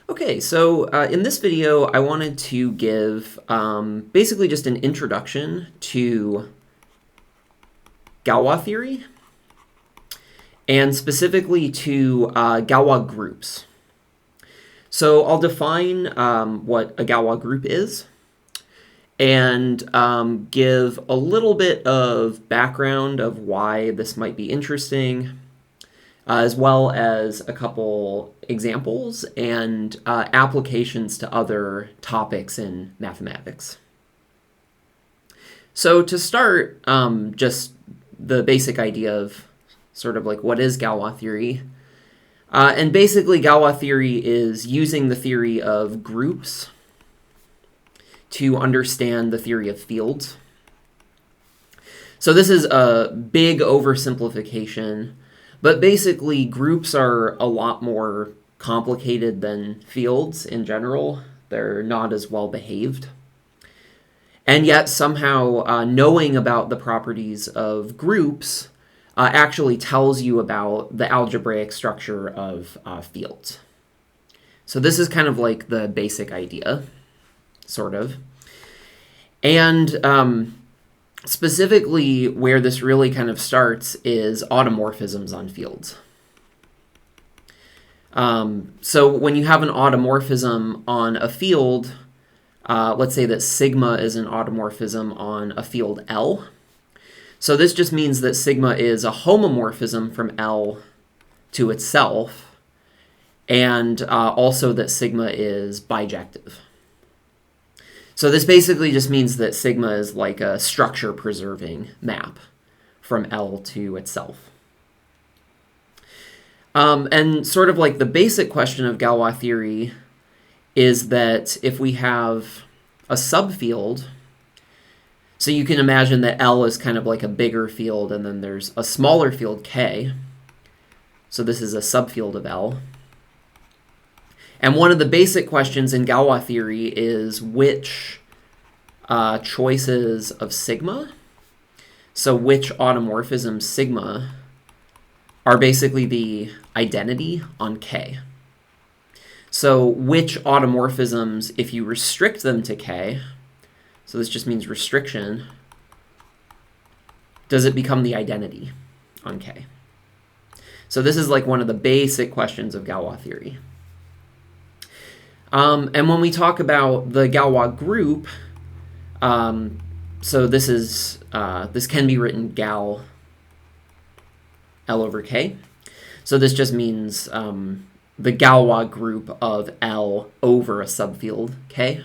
Okay, so in this video, I wanted to give basically just an introduction to Galois theory, and specifically to Galois groups. So I'll define what a Galois group is, and give a little bit of background of why this might be interesting, as well as a couple examples and applications to other topics in mathematics. So to start, just the basic idea of sort of like what is Galois theory. And basically Galois theory is using the theory of groups to understand the theory of fields. So this is a big oversimplification, but basically groups are a lot more complicated than fields in general. They're not as well behaved. And yet somehow knowing about the properties of groups actually tells you about the algebraic structure of fields. So this is kind of like the basic idea, sort of. And specifically where this really kind of starts is automorphisms on fields. So when you have an automorphism on a field, let's say that sigma is an automorphism on a field L. So this just means that sigma is a homomorphism from L to itself, and also that sigma is bijective. So this basically just means that sigma is like a structure-preserving map from L to itself. And sort of like the basic question of Galois theory is that if we have a subfield, so you can imagine that L is kind of like a bigger field, and then there's a smaller field, K. So this is a subfield of L. And one of the basic questions in Galois theory is which choices of sigma, so which automorphisms sigma, are basically the identity on K. So which automorphisms, if you restrict them to K, so this just means restriction, does it become the identity on K? So this is like one of the basic questions of Galois theory. And when we talk about the Galois group, so this can be written gal L over K. So this just means the Galois group of L over a subfield K.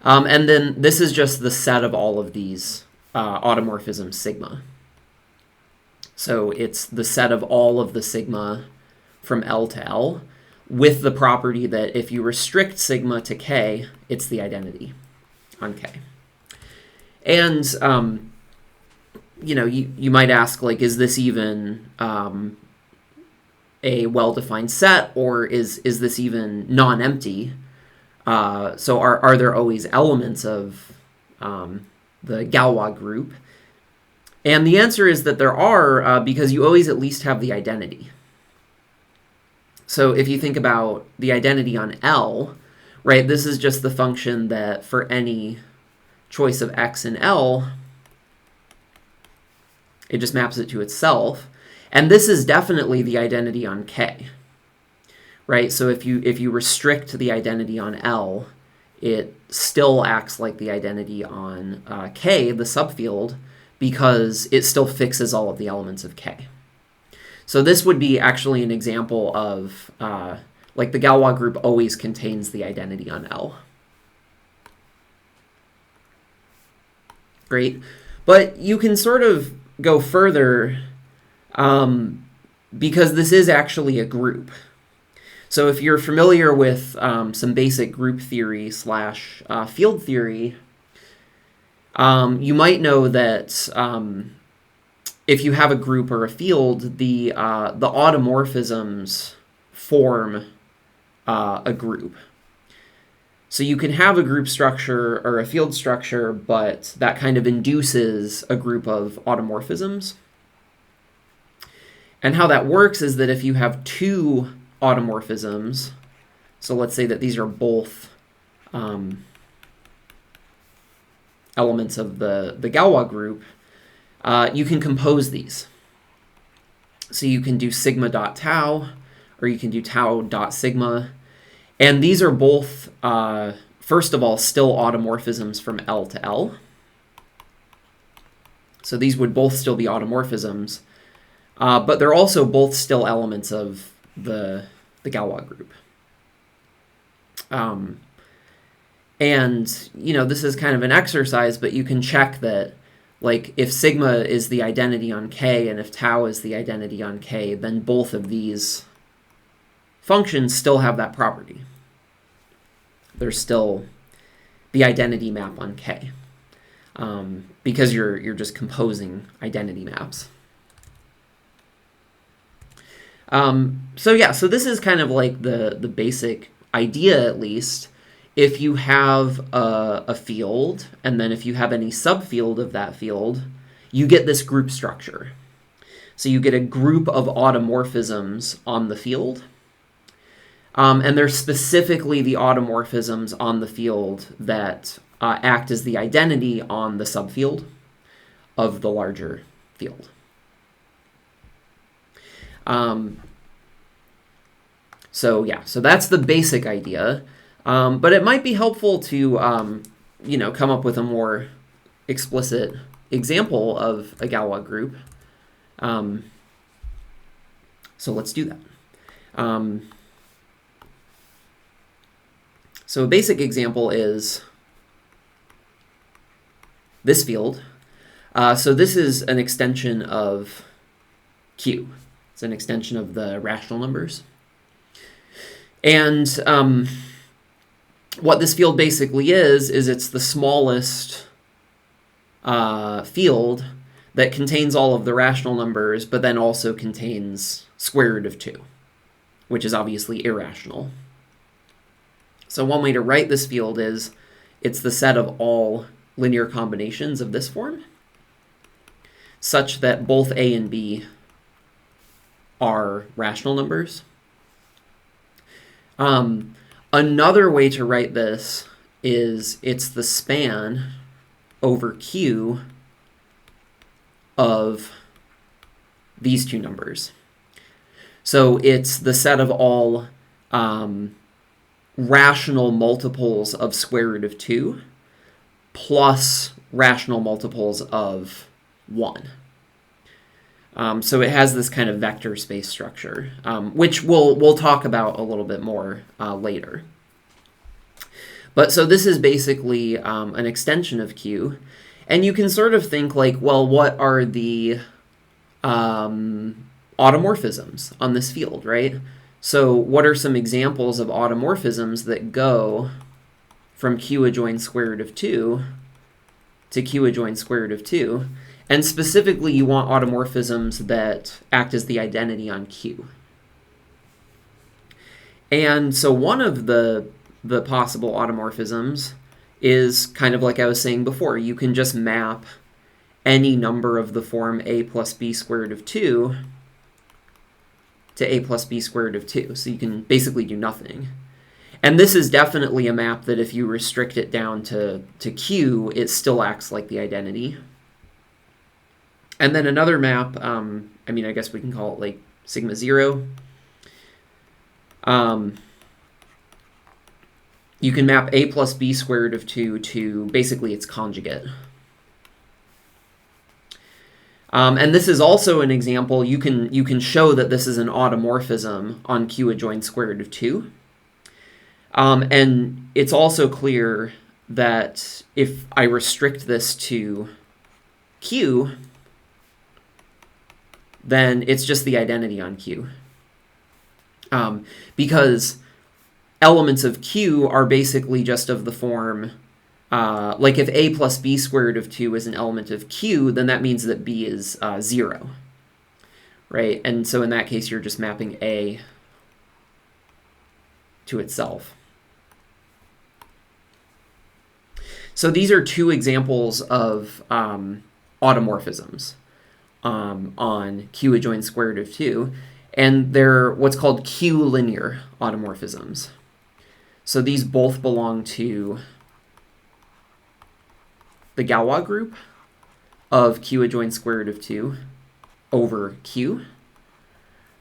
And then this is just the set of all of these automorphisms sigma. So it's the set of all of the sigma from L to L, with the property that if you restrict sigma to K, it's the identity on K. And, you might ask, like, is this even a well-defined set, or is this even non-empty? So are there always elements of the Galois group? And the answer is that there are, because you always at least have the identity. So if you think about the identity on L, right, this is just the function that for any choice of x in L, it just maps it to itself. And this is definitely the identity on K, right? So if you restrict the identity on L, it still acts like the identity on K, the subfield, because it still fixes all of the elements of K. So this would be actually an example of, like, the Galois group always contains the identity on L. Great. But you can sort of go further because this is actually a group. So if you're familiar with some basic group theory / field theory, you might know that if you have a group or a field, the automorphisms form a group. So you can have a group structure or a field structure, but that kind of induces a group of automorphisms. And how that works is that if you have two automorphisms, So let's say that these are both elements of the Galois group. You can compose these. So you can do sigma dot tau, or you can do tau dot sigma. And these are both, first of all, still automorphisms from L to L. So these would both still be automorphisms, but they're also both still elements of the Galois group. And, you know, this is kind of an exercise, but you can check that, like, if sigma is the identity on K and if tau is the identity on K, then both of these functions still have that property. They're still the identity map on K, because you're just composing identity maps. So yeah, so this is kind of like the basic idea, at least. If you have a field, and then if you have any subfield of that field, you get this group structure. So you get a group of automorphisms on the field, and they're specifically the automorphisms on the field that act as the identity on the subfield of the larger field. So yeah, so that's the basic idea. But it might be helpful to, you know, come up with a more explicit example of a Galois group. So let's do that. So a basic example is this field. So this is an extension of Q. It's an extension of the rational numbers. And what this field basically is it's the smallest field that contains all of the rational numbers, but then also contains square root of 2, which is obviously irrational. So one way to write this field is it's the set of all linear combinations of this form, such that both A and B are rational numbers. Another way to write this is it's the span over Q of these two numbers. So it's the set of all rational multiples of square root of 2 plus rational multiples of 1. So it has this kind of vector space structure, which we'll talk about a little bit more later. But so this is basically an extension of Q, and you can sort of think like, well, what are the automorphisms on this field, right? So what are some examples of automorphisms that go from Q adjoins square root of 2 to Q adjoins square root of 2? And specifically, you want automorphisms that act as the identity on Q. And so one of the possible automorphisms is kind of like I was saying before. You can just map any number of the form a plus b square root of 2 to a plus b square root of 2. So you can basically do nothing. And this is definitely a map that if you restrict it down to Q, it still acts like the identity. And then another map, I mean, I guess we can call it like sigma 0. You can map a plus b square root of 2 to basically its conjugate. And this is also an example. You can show that this is an automorphism on Q adjoins square root of 2. And it's also clear that if I restrict this to Q, then it's just the identity on Q. Because elements of Q are basically just of the form, like if a plus b square root of 2 is an element of Q, then that means that b is 0, right? And so in that case, you're just mapping a to itself. So these are two examples of automorphisms on Q adjoins square root of 2, and they're what's called Q-linear automorphisms. So these both belong to the Galois group of q adjoin square root of 2 over q.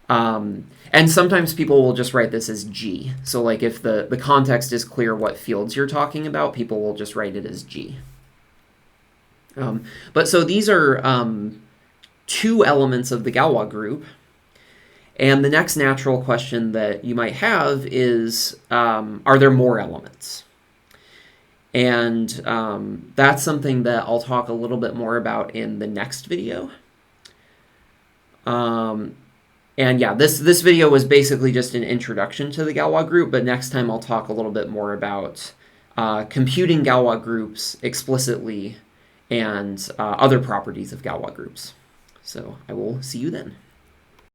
And sometimes people will just write this as G. So like if the context is clear what fields you're talking about, people will just write it as G. But so these are two elements of the Galois group. And the next natural question that you might have is, are there more elements? And that's something that I'll talk a little bit more about in the next video. And yeah, this video was basically just an introduction to the Galois group, but next time I'll talk a little bit more about computing Galois groups explicitly and other properties of Galois groups. So I will see you then.